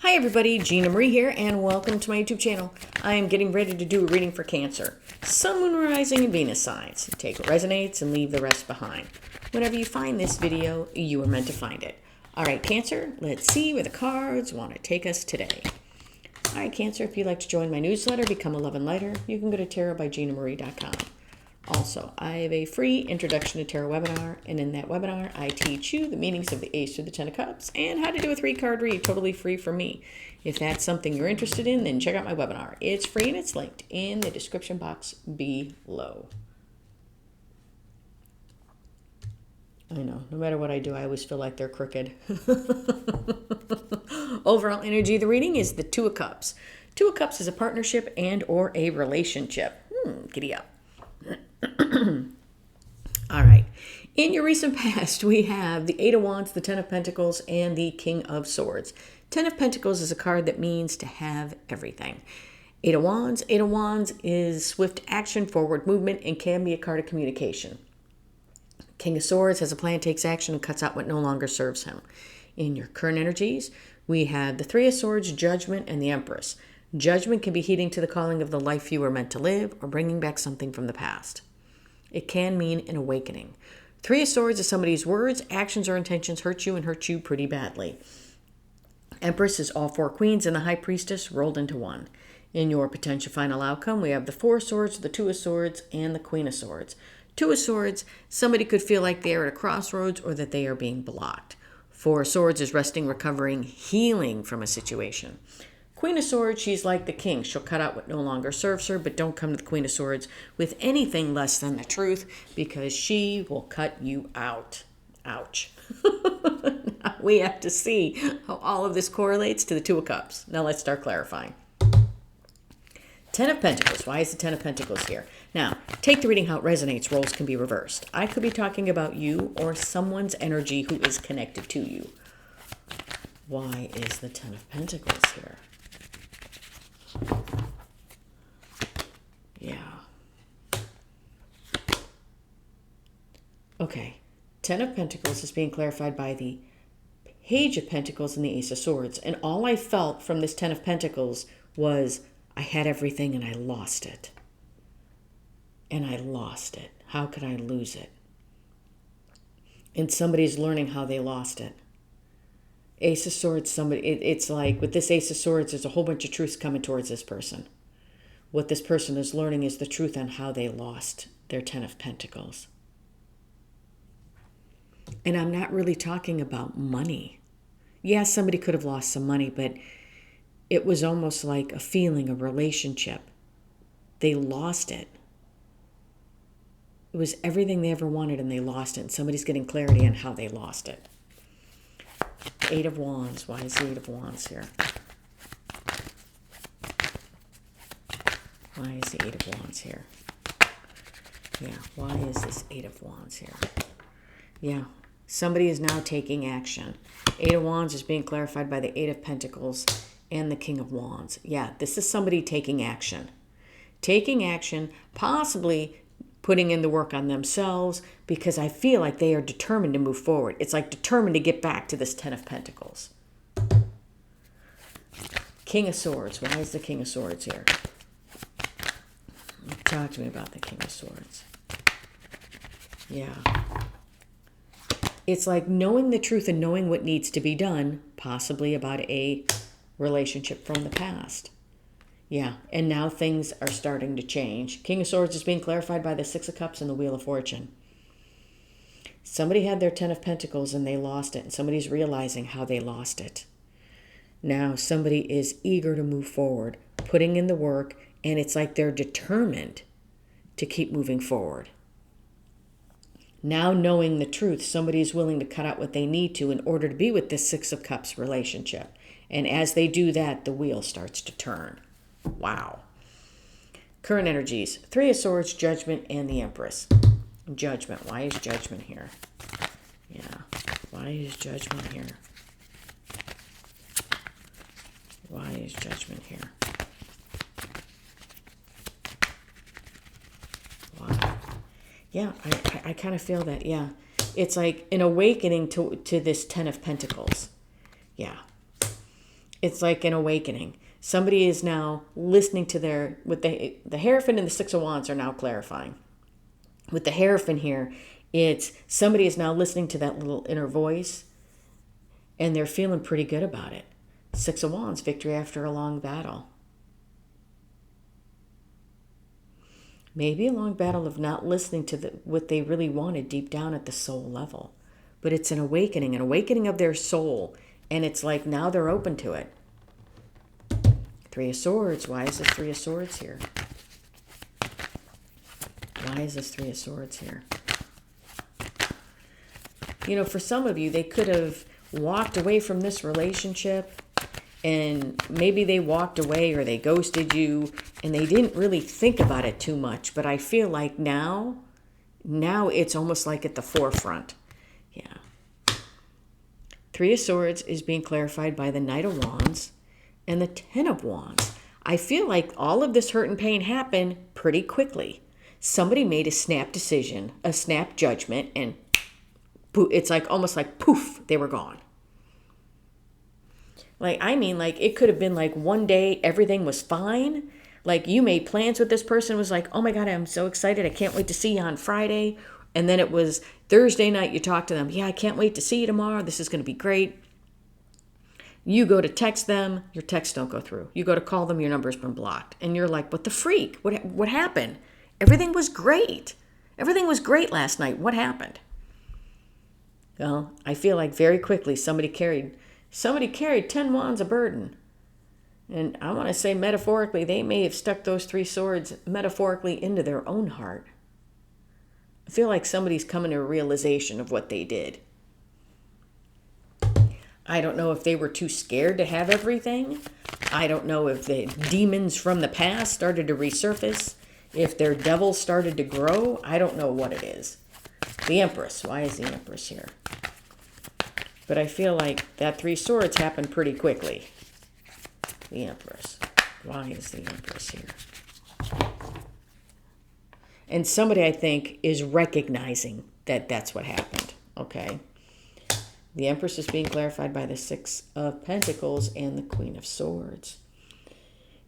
Hi everybody, Gina Marie here, and welcome to my YouTube channel. I am getting ready to do a reading for Cancer. Sun, Moon, Rising, and Venus signs. Take what resonates and leave the rest behind. Whenever you find this video, you are meant to find it. Alright, Cancer, let's see where the cards want to take us today. Alright, Cancer, if you'd like to join my newsletter, become a love and lighter, you can go to tarotbyginamarie.com. Also, I have a free Introduction to Tarot webinar, and in that webinar, I teach you the meanings of the Ace through the Ten of Cups and how to do a 3-card read totally free from me. If that's something you're interested in, then check out my webinar. It's free and it's linked in the description box below. I know, no matter what I do, I always feel like they're crooked. Overall energy of the reading is the Two of Cups. Two of Cups is a partnership and or a relationship. Giddy up. All right. In your recent past, we have the Eight of Wands, the Ten of Pentacles, and the King of Swords. Ten of Pentacles is a card that means to have everything. Eight of Wands is swift action, forward movement, and can be a card of communication. King of Swords has a plan, takes action, and cuts out what no longer serves him. In your current energies, we have the Three of Swords, Judgment, and the Empress. Judgment can be heeding to the calling of the life you were meant to live or bringing back something from the past. It can mean an awakening. Three of Swords is somebody's words, actions, or intentions hurt you and hurt you pretty badly. Empress is all four queens and the High Priestess rolled into one. In your potential final outcome, we have the Four of Swords, the Two of Swords, and the Queen of Swords. Two of Swords, somebody could feel like they are at a crossroads or that they are being blocked. Four of Swords is resting, recovering, healing from a situation. Queen of Swords, she's like the king. She'll cut out what no longer serves her, but don't come to the Queen of Swords with anything less than the truth because she will cut you out. Ouch. Now we have to see how all of this correlates to the Two of Cups. Now let's start clarifying. Ten of Pentacles. Why is the Ten of Pentacles here? Now, take the reading how it resonates. Roles can be reversed. I could be talking about you or someone's energy who is connected to you. Why is the Ten of Pentacles here? Yeah. Okay. Ten of Pentacles is being clarified by the Page of Pentacles and the Ace of Swords. And all I felt from this Ten of Pentacles was I had everything and I lost it. And I lost it. How could I lose it? And somebody's learning how they lost it. Ace of Swords, it's like with this Ace of Swords, there's a whole bunch of truths coming towards this person. What this person is learning is the truth on how they lost their Ten of Pentacles. And I'm not really talking about money. Yeah, somebody could have lost some money, but it was almost like a feeling, a relationship. They lost it. It was everything they ever wanted and they lost it. And somebody's getting clarity on how they lost it. Eight of Wands. Why is the Eight of Wands here? Why is the Eight of Wands here? Yeah, why is this Eight of Wands here? Yeah, somebody is now taking action. Eight of Wands is being clarified by the Eight of Pentacles and the King of Wands. Yeah, this is somebody taking action. Taking action, possibly putting in the work on themselves because I feel like they are determined to move forward. It's like determined to get back to this Ten of Pentacles. King of Swords. Why is the King of Swords here? Talk to me about the King of Swords. Yeah. It's like knowing the truth and knowing what needs to be done, possibly about a relationship from the past. Yeah, and now things are starting to change. King of Swords is being clarified by the Six of Cups and the Wheel of Fortune. Somebody had their Ten of Pentacles and they lost it, and somebody's realizing how they lost it. Now somebody is eager to move forward, putting in the work, and it's like they're determined to keep moving forward. Now knowing the truth, somebody is willing to cut out what they need to in order to be with this Six of Cups relationship. And as they do that, the wheel starts to turn. Wow. Current energies. Three of Swords, Judgment, and the Empress. Judgment. Why is Judgment here? Yeah. Why is Judgment here? Why is Judgment here? Wow. Yeah, I kind of feel that. Yeah. It's like an awakening to this Ten of Pentacles. Yeah. It's like an awakening. Somebody is now listening to with the Hierophant and the Six of Wands are now clarifying. With the Hierophant here, it's somebody is now listening to that little inner voice, and they're feeling pretty good about it. Six of Wands, victory after a long battle. Maybe a long battle of not listening to what they really wanted deep down at the soul level. But it's an awakening of their soul. And it's like now they're open to it. Three of Swords. Why is this Three of Swords here? Why is this Three of Swords here? You know, for some of you, they could have walked away from this relationship, and maybe they walked away or they ghosted you and they didn't really think about it too much. But I feel like now it's almost like at the forefront. Yeah. Three of Swords is being clarified by the Knight of Wands and the Ten of Wands. I feel like all of this hurt and pain happened pretty quickly. Somebody made a snap decision, a snap judgment, and it's like almost like poof, they were gone. Like, I mean, like it could have been like one day everything was fine. Like you made plans with this person, was like, oh my God, I'm so excited. I can't wait to see you on Friday. And then it was Thursday night, you talk to them. Yeah, I can't wait to see you tomorrow. This is going to be great. You go to text them, your texts don't go through. You go to call them, your number's been blocked. And you're like, what the freak? What happened? Everything was great. Everything was great last night. What happened? Well, I feel like very quickly somebody carried 10 wands of burden. And I want to say metaphorically, they may have stuck those three swords metaphorically into their own heart. I feel like somebody's coming to a realization of what they did. I don't know if they were too scared to have everything. I don't know if the demons from the past started to resurface. If their devil started to grow. I don't know what it is. The Empress. Why is the Empress here? But I feel like that Three Swords happened pretty quickly. The Empress. Why is the Empress here? And somebody, I think, is recognizing that that's what happened. Okay. The Empress is being clarified by the Six of Pentacles and the Queen of Swords.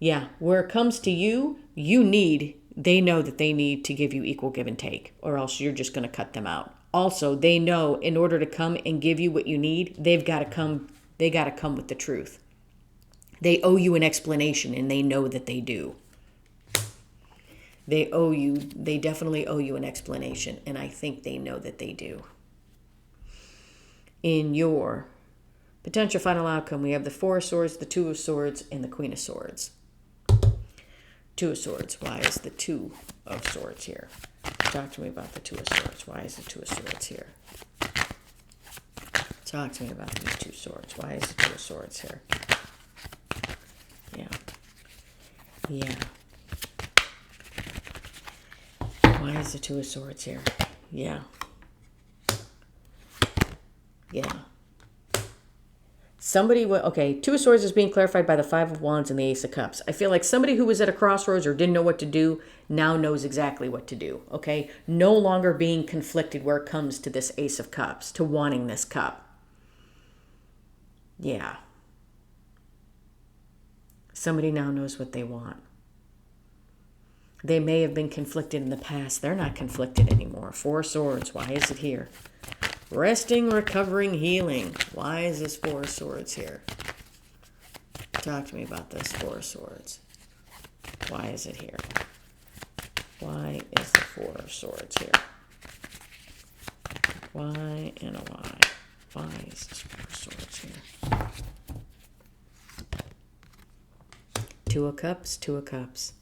Yeah, where it comes to you, they know that they need to give you equal give and take, or else you're just going to cut them out. Also, they know in order to come and give you what you need, they got to come with the truth. They owe you an explanation, and they know that they do. They definitely owe you an explanation, and I think they know that they do. In your potential final outcome, we have the Four of Swords, the Two of Swords, and the Queen of Swords. Two of Swords. Why is the Two of Swords here? Talk to me about the Two of Swords. Why is the Two of Swords here? Talk to me about these Two Swords. Why is the Two of Swords here? Yeah. Why is the Two of Swords here? Yeah. Two of Swords is being clarified by the Five of Wands and the Ace of Cups. I feel like somebody who was at a crossroads or didn't know what to do now knows exactly what to do, okay? No longer being conflicted where it comes to this Ace of Cups, to wanting this cup. Yeah. Somebody now knows what they want. They may have been conflicted in the past. They're not conflicted anymore. Four of Swords. Why is it here? Resting, recovering, healing. Why is this Four of Swords here? Talk to me about this Four of Swords. Why is it here? Why is the Four of Swords here? Why and a why? Why is this Four of Swords here? Two of Cups, Two of Cups.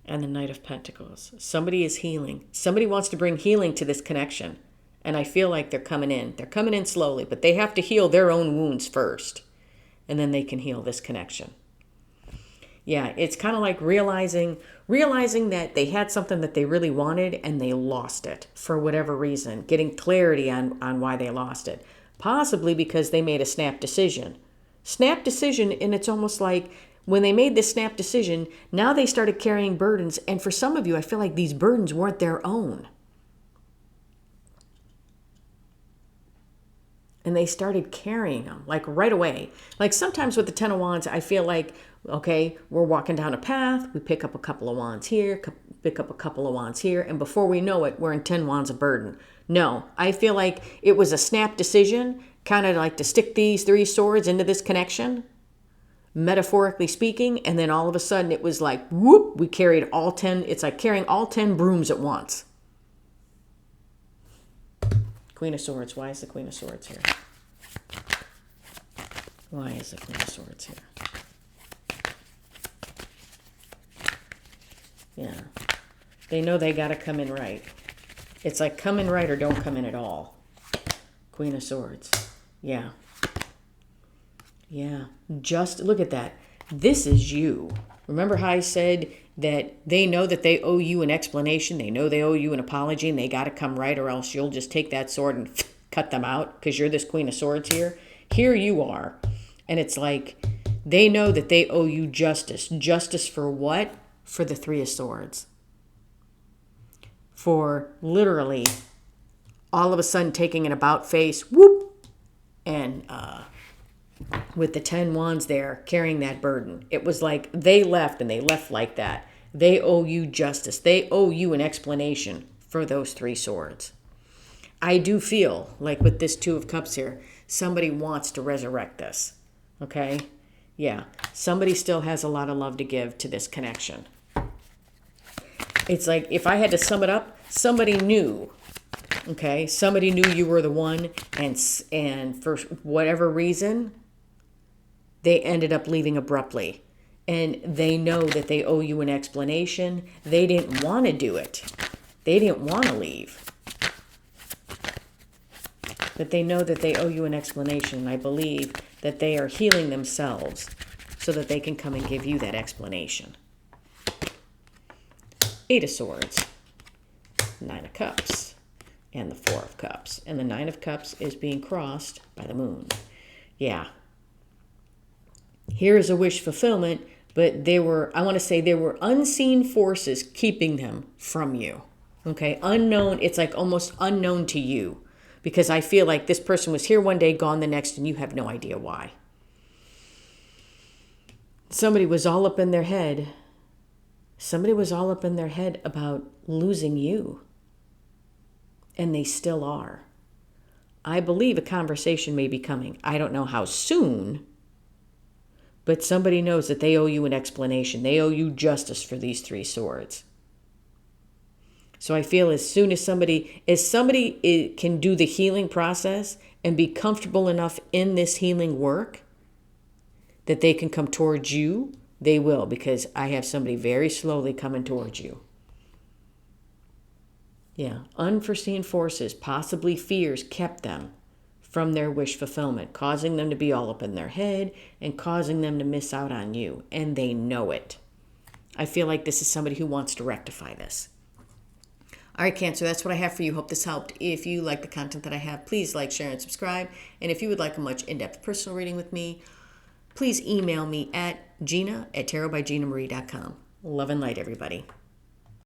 And the Knight of Pentacles. Somebody is healing. Somebody wants to bring healing to this connection. And I feel like they're coming in. They're coming in slowly, but they have to heal their own wounds first. And then they can heal this connection. Yeah, it's kind of like realizing that they had something that they really wanted and they lost it for whatever reason. Getting clarity on why they lost it. Possibly because they made a snap decision. And it's almost like when they made this snap decision, now they started carrying burdens. And for some of you, I feel like these burdens weren't their own. and they started carrying them like right away. Like sometimes with the 10 of Wands, I feel like, okay, we're walking down a path, we pick up a couple of wands here, pick up a couple of wands here, and before we know it, we're in 10 wands of burden. No, I feel like it was a snap decision, kind of like to stick these 3 swords into this connection, metaphorically speaking, and then all of a sudden it was like, whoop, we carried all 10, it's like carrying all 10 brooms at once. Queen of Swords. Why is the Queen of Swords here? Why is the Queen of Swords here? Yeah. They know they got to come in right. It's like come in right or don't come in at all. Queen of Swords. Yeah. Yeah. Just look at that. This is you. Remember how I said that they know that they owe you an explanation. They know they owe you an apology, and they got to come right, or else you'll just take that sword and cut them out because you're this Queen of Swords here. Here you are. And it's like they know that they owe you justice. Justice for what? For the 3 of Swords. For literally all of a sudden taking an about face, whoop, and with the 10 wands there carrying that burden. It was like they left, and they left like that. They owe you justice. They owe you an explanation for those 3 swords. I do feel like with this 2 of Cups here, somebody wants to resurrect this. Okay? Yeah. Somebody still has a lot of love to give to this connection. It's like if I had to sum it up, somebody knew. Okay? Somebody knew you were the one, and for whatever reason, they ended up leaving abruptly. And they know that they owe you an explanation. They didn't want to do it. They didn't want to leave. But they know that they owe you an explanation. And I believe that they are healing themselves so that they can come and give you that explanation. 8 of Swords. 9 of Cups. And the 4 of Cups. And the 9 of Cups is being crossed by the moon. Yeah. Here's a wish fulfillment, but there were unseen forces keeping them from you. Okay, unknown, it's like almost unknown to you, because I feel like this person was here one day, gone the next, and you have no idea why. Somebody was all up in their head. Somebody was all up in their head about losing you, and they still are. I believe a conversation may be coming. I don't know how soon, but somebody knows that they owe you an explanation. They owe you justice for these 3 swords. So I feel as soon as somebody can do the healing process and be comfortable enough in this healing work that they can come towards you, they will, because I have somebody very slowly coming towards you. Yeah, unforeseen forces, possibly fears, kept them from their wish fulfillment, causing them to be all up in their head and causing them to miss out on you. And they know it. I feel like this is somebody who wants to rectify this. All right, Cancer, that's what I have for you. Hope this helped. If you like the content that I have, please like, share, and subscribe. And if you would like a much in-depth personal reading with me, please email me at gina@tarotbyginamarie.com. Love and light, everybody.